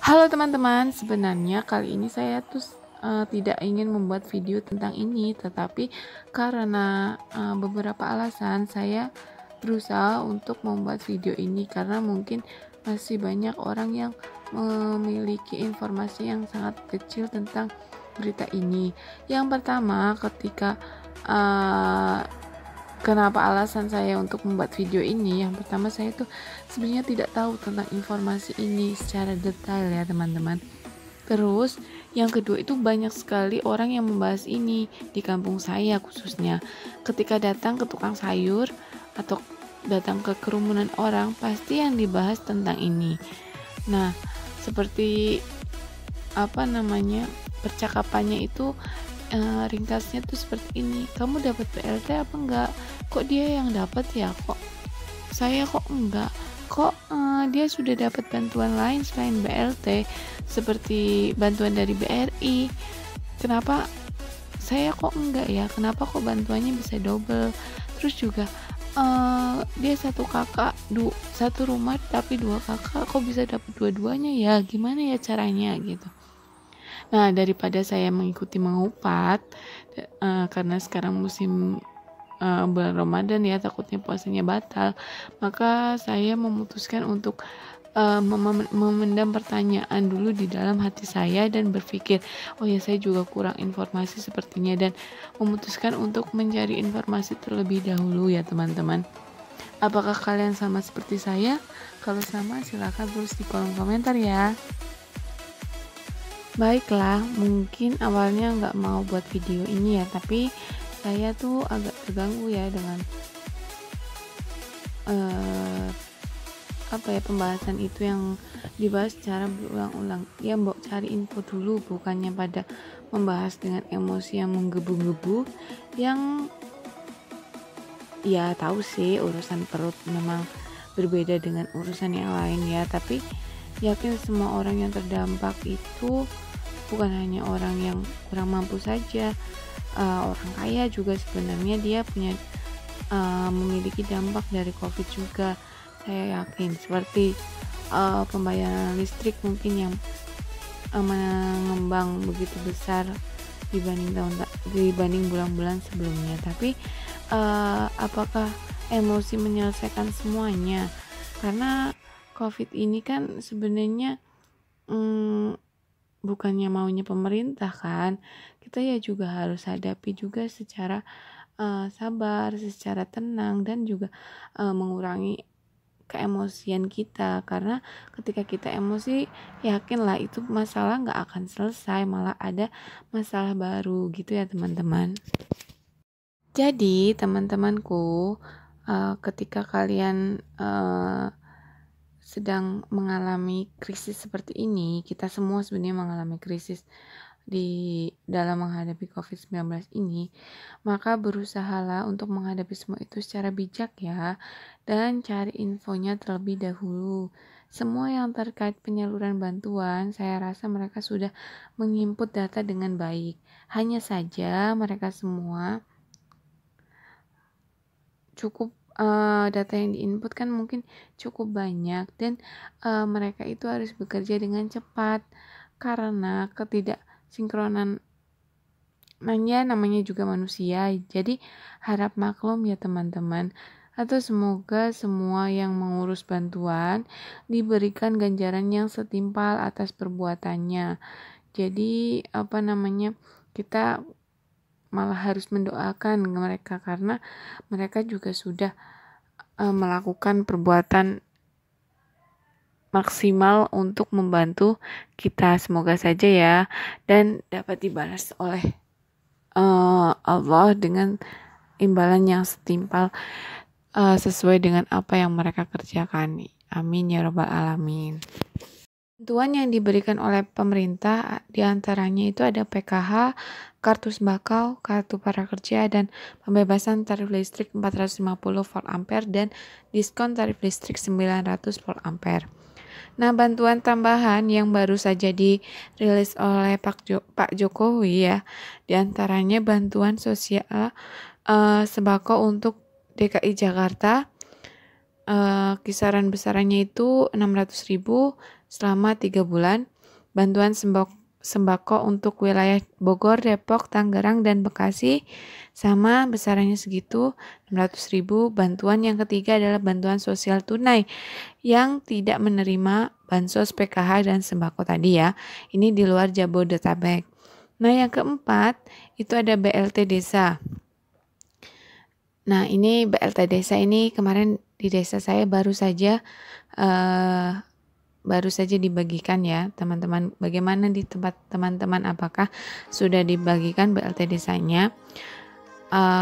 Halo teman-teman, sebenarnya kali ini saya tidak ingin membuat video tentang ini, tetapi karena beberapa alasan saya berusaha untuk membuat video ini karena mungkin masih banyak orang yang memiliki informasi yang sangat kecil tentang berita ini. Yang pertama, uh, kenapa alasan saya untuk membuat video ini? Yang pertama, saya tuh sebenarnya tidak tahu tentang informasi ini secara detail ya teman-teman. Terus yang kedua itu banyak sekali orang yang membahas ini di kampung saya khususnya. Ketika datang ke tukang sayur atau datang ke kerumunan orang, pasti yang dibahas tentang ini. Nah, seperti percakapannya itu ringkasnya tuh seperti ini. Kamu dapat BLT apa enggak? Kok dia yang dapat ya? Kok saya kok enggak? Kok dia sudah dapat bantuan lain selain BLT seperti bantuan dari BRI? Kenapa saya kok enggak ya? Kenapa kok bantuannya bisa double? Terus juga dia satu rumah tapi dua kakak, kok bisa dapat dua-duanya ya? Gimana ya caranya gitu? Nah, daripada saya mengikuti mengupat karena sekarang musim bulan Ramadan ya, takutnya puasanya batal, maka saya memutuskan untuk memendam pertanyaan dulu di dalam hati saya dan berpikir, oh ya, saya juga kurang informasi sepertinya, dan memutuskan untuk mencari informasi terlebih dahulu ya teman-teman. Apakah kalian sama seperti saya? Kalau sama, silakan tulis di kolom komentar ya. Baiklah, mungkin awalnya nggak mau buat video ini ya, tapi saya tuh agak terganggu ya dengan pembahasan itu yang dibahas secara berulang-ulang. Ya, mbok cari info dulu, bukannya pada membahas dengan emosi yang menggebu-gebu, yang ya tahu sih urusan perut memang berbeda dengan urusan yang lain ya, tapi yakin semua orang yang terdampak itu bukan hanya orang yang kurang mampu saja. Orang kaya juga sebenarnya dia punya memiliki dampak dari COVID juga. Saya yakin seperti pembayaran listrik mungkin yang mengembang begitu besar dibanding bulan-bulan sebelumnya. Tapi apakah emosi menyelesaikan semuanya? Karena COVID ini kan sebenarnya bukannya maunya pemerintah kan, kita ya juga harus hadapi juga secara sabar, secara tenang, dan juga mengurangi keemosian kita, karena ketika kita emosi, yakinlah itu masalah nggak akan selesai, malah ada masalah baru gitu ya teman-teman. Jadi teman-temanku, ketika kalian sedang mengalami krisis seperti ini, kita semua sebenarnya mengalami krisis di dalam menghadapi COVID-19 ini, maka berusahalah untuk menghadapi semua itu secara bijak ya, dan cari infonya terlebih dahulu. Semua yang terkait penyaluran bantuan, saya rasa mereka sudah menginput data dengan baik. Hanya saja mereka semua cukup data yang diinput kan mungkin cukup banyak, dan mereka itu harus bekerja dengan cepat karena ketidaksinkronan namanya juga manusia. Jadi harap maklum ya teman-teman, atau semoga semua yang mengurus bantuan diberikan ganjaran yang setimpal atas perbuatannya. Jadi kita malah harus mendoakan mereka karena mereka juga sudah melakukan perbuatan maksimal untuk membantu kita. Semoga saja ya, dan dapat dibalas oleh Allah dengan imbalan yang setimpal sesuai dengan apa yang mereka kerjakan. Amin ya robbal alamin. Bantuan yang diberikan oleh pemerintah diantaranya itu ada PKH, kartu sembako, kartu prakerja, dan pembebasan tarif listrik 450 volt ampere dan diskon tarif listrik 900 volt ampere. Nah, bantuan tambahan yang baru saja dirilis oleh Pak Jokowi ya, diantaranya bantuan sosial sembako untuk DKI Jakarta. Kisaran besarannya itu 600.000 selama 3 bulan. bantuan sembako untuk wilayah Bogor, Depok, Tangerang, dan Bekasi sama besarannya segitu 600.000. Bantuan yang ketiga adalah bantuan sosial tunai yang tidak menerima bansos PKH dan sembako tadi ya. Ini di luar Jabodetabek. Nah, yang keempat itu ada BLT Desa. Nah, ini BLT Desa ini kemarin di desa saya baru saja dibagikan ya, teman-teman. Bagaimana di tempat teman-teman, apakah sudah dibagikan BLT Desanya?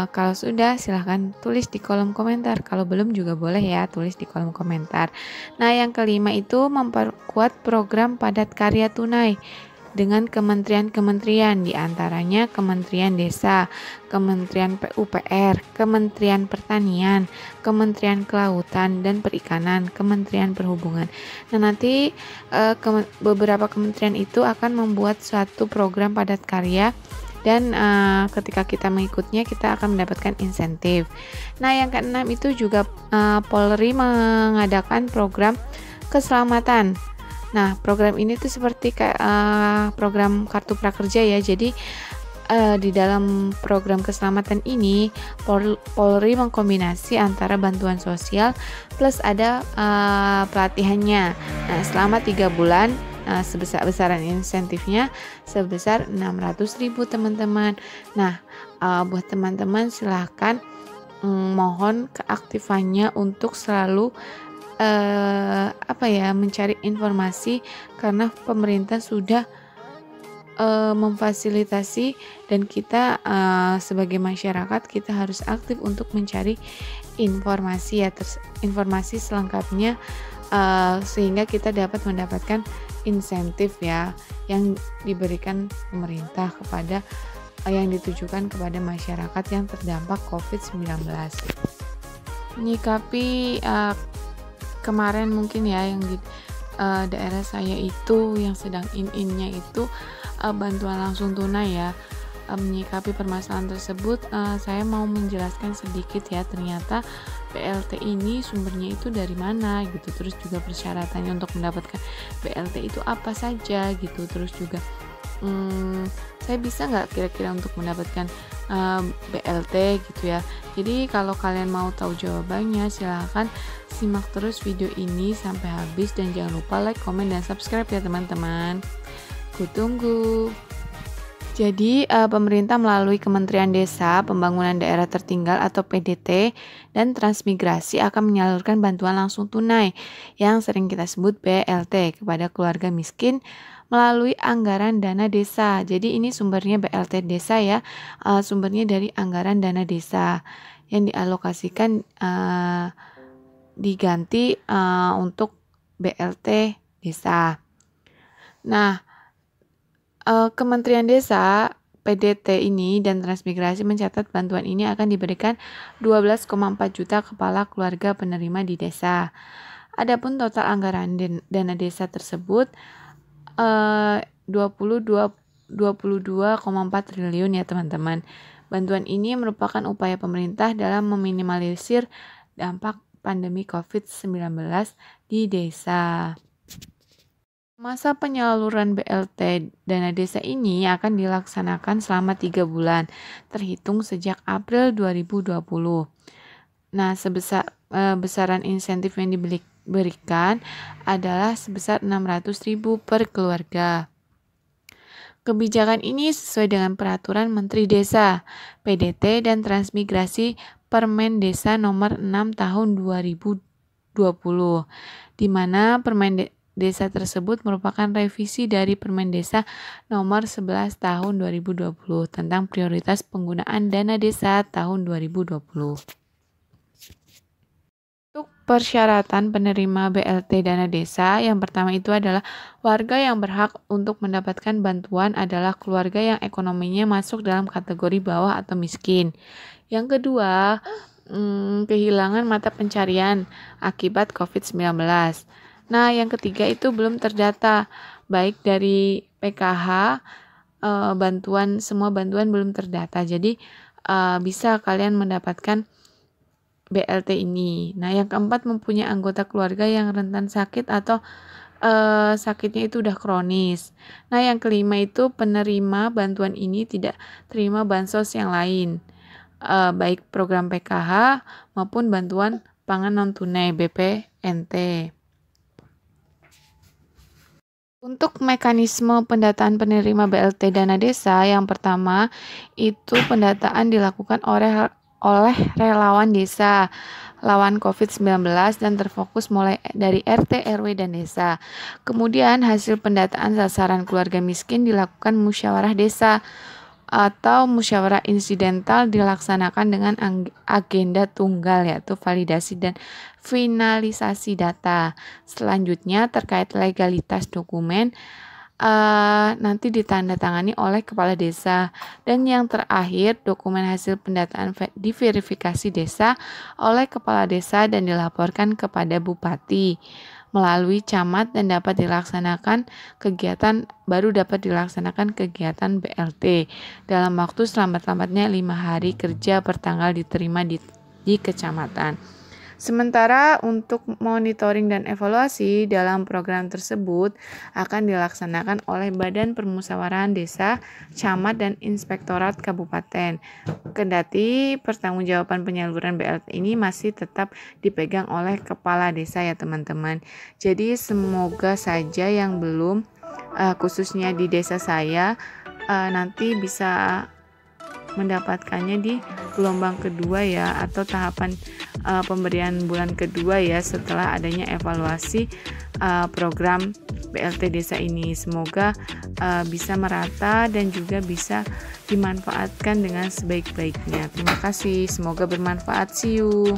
Kalau sudah, silahkan tulis di kolom komentar. Kalau belum juga boleh ya, tulis di kolom komentar. Nah, yang kelima itu memperkuat program padat karya tunai dengan kementerian-kementerian, diantaranya Kementerian Desa, Kementerian PUPR, Kementerian Pertanian, Kementerian Kelautan dan Perikanan, Kementerian Perhubungan. Nah, nanti beberapa kementerian itu akan membuat suatu program padat karya dan ketika kita mengikutnya kita akan mendapatkan insentif. Nah, yang keenam itu juga Polri mengadakan program keselamatan. Nah, program ini tuh seperti kayak program kartu prakerja ya. Jadi di dalam program keselamatan ini Polri mengkombinasi antara bantuan sosial plus ada pelatihannya. Nah, selama 3 bulan besaran insentifnya sebesar 600.000 teman-teman. Nah, buat teman-teman silahkan mohon keaktifannya untuk selalu mencari informasi, karena pemerintah sudah memfasilitasi dan kita sebagai masyarakat kita harus aktif untuk mencari informasi ya, informasi selengkapnya sehingga kita dapat mendapatkan insentif ya yang diberikan pemerintah kepada yang ditujukan kepada masyarakat yang terdampak COVID-19. Menyikapi kemarin mungkin ya yang di daerah saya itu yang sedang in-innya itu bantuan langsung tunai ya. Menyikapi permasalahan tersebut saya mau menjelaskan sedikit ya, ternyata BLT ini sumbernya itu dari mana gitu, terus juga persyaratannya untuk mendapatkan BLT itu apa saja gitu, terus juga saya bisa nggak kira-kira untuk mendapatkan BLT gitu ya. Jadi kalau kalian mau tahu jawabannya silahkan simak terus video ini sampai habis dan jangan lupa like, komen, dan subscribe ya teman-teman. Kutunggu. Jadi pemerintah melalui Kementerian Desa, Pembangunan Daerah Tertinggal atau PDT dan Transmigrasi akan menyalurkan bantuan langsung tunai yang sering kita sebut BLT kepada keluarga miskin melalui anggaran dana desa. Jadi ini sumbernya BLT desa ya, sumbernya dari anggaran dana desa yang dialokasikan diganti untuk BLT desa. Nah, Kementerian Desa, PDT ini dan Transmigrasi mencatat bantuan ini akan diberikan 12,4 juta kepala keluarga penerima di desa. Adapun total anggaran dana desa tersebut 22,4 triliun ya teman-teman. Bantuan ini merupakan upaya pemerintah dalam meminimalisir dampak pandemi COVID-19 di desa. Masa penyaluran BLT dana desa ini akan dilaksanakan selama 3 bulan, terhitung sejak April 2020. Nah, besaran insentif yang diberikan adalah sebesar 600.000 per keluarga. Kebijakan ini sesuai dengan Peraturan Menteri Desa, PDT, dan Transmigrasi Permen Desa Nomor 6 Tahun 2020, di mana Permen Desa tersebut merupakan revisi dari Permen Desa Nomor 11 Tahun 2020 tentang prioritas penggunaan dana desa tahun 2020. Untuk persyaratan penerima BLT dana desa, yang pertama itu adalah warga yang berhak untuk mendapatkan bantuan adalah keluarga yang ekonominya masuk dalam kategori bawah atau miskin. Yang kedua, kehilangan mata pencarian akibat COVID-19. Nah, yang ketiga itu belum terdata, baik dari PKH, semua bantuan belum terdata. Jadi bisa kalian mendapatkan BLT ini. Nah, yang keempat mempunyai anggota keluarga yang rentan sakit atau sakitnya itu udah kronis. Nah, yang kelima itu penerima bantuan ini tidak terima bansos yang lain, baik program PKH maupun bantuan pangan non tunai BPNT. Untuk mekanisme pendataan penerima BLT dana desa, yang pertama itu pendataan dilakukan oleh relawan desa lawan COVID-19 dan terfokus mulai dari RT, RW, dan desa. Kemudian hasil pendataan sasaran keluarga miskin dilakukan musyawarah desa atau musyawarah insidental dilaksanakan dengan agenda tunggal, yaitu validasi dan finalisasi data. Selanjutnya terkait legalitas dokumen nanti ditandatangani oleh kepala desa. Dan yang terakhir, dokumen hasil pendataan diverifikasi desa oleh kepala desa dan dilaporkan kepada bupati melalui camat dan dapat dilaksanakan kegiatan BLT dalam waktu selambat-lambatnya 5 hari kerja pertanggal diterima di kecamatan. Sementara untuk monitoring dan evaluasi dalam program tersebut akan dilaksanakan oleh Badan Permusyawaratan Desa, Camat, dan Inspektorat Kabupaten. Kendati pertanggungjawaban penyaluran BLT ini masih tetap dipegang oleh kepala desa ya teman-teman. Jadi semoga saja yang belum khususnya di desa saya nanti bisa mendapatkannya di gelombang kedua ya, atau tahapan pemberian bulan kedua ya, setelah adanya evaluasi program BLT desa ini. Semoga bisa merata dan juga bisa dimanfaatkan dengan sebaik-baiknya. Terima kasih, semoga bermanfaat. See you.